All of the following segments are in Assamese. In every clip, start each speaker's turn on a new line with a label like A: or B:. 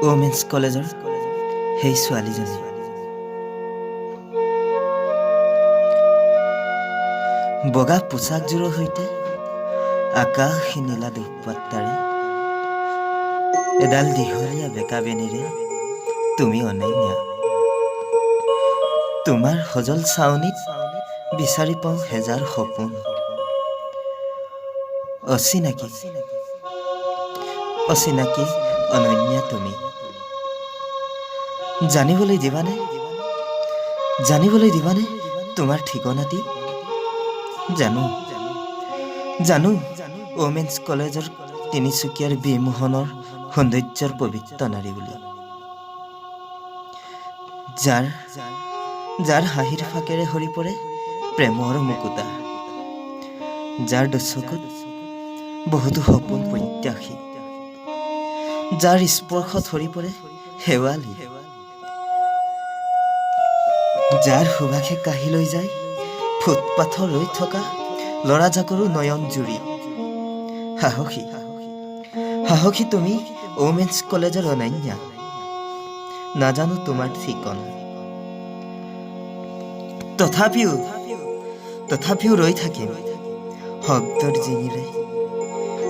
A: ওমেন্স কলেজৰ সেই ছোৱালীজনী বগা পোচাকযোৰৰ সৈতে আকাশী নীলা দুপাট্টাৰে এডাল দীঘলীয়া বেকা বেনীৰে তুমি অনন্যা। তোমাৰ সজল চাৱনীত বিচাৰি পাওঁ হেজাৰ সপোন। অচিনাকি অচিনাকি অনন্যা তুমি। জানিবলৈ দিবানে তোমাৰ ঠিকনাটি? জানো ওমেন্স কলেজৰ তিনিচুকীয়াৰ বিমোহনৰ সৌন্দৰ্যৰ পবিত্ৰ নাৰী বুলি, যাৰ হাঁহিৰ ফাকেৰে সৰি পৰে প্ৰেমৰ মুকুতা, যাৰ দুচকুত বহুতো সপোন প্ৰত্যাশী, যাৰ স্পৰ্শত সৰি পৰে শেৱালি, যাৰ সুবাসে কাঢ়ি লৈ যায় ফুটপাথৰ ৰৈ থকা ল'ৰাজাকৰো নয়ন জুৰি। সাহসী তুমি ওমেন্স কলেজৰ অনন্যা। নাজানো তোমাৰ ঠিকনা, তথাপিও ৰৈ থাকিম শব্দৰ জিঙিৰে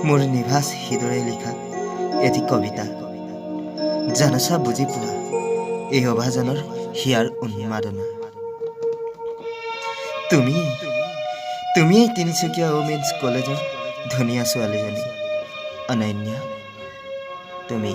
A: মোৰ নিভাঁজ হৃদয়ে লিখা এটি কবিতা। জানোচা বুজি পোৱা এই অভাজনৰ হিয়াৰ উন্মাদনা। তুমিয়েই তিনিচুকীয়া ওমেন্স কলেজৰ ধুনীয়া ছোৱালীজনী অনন্যা, তুমি।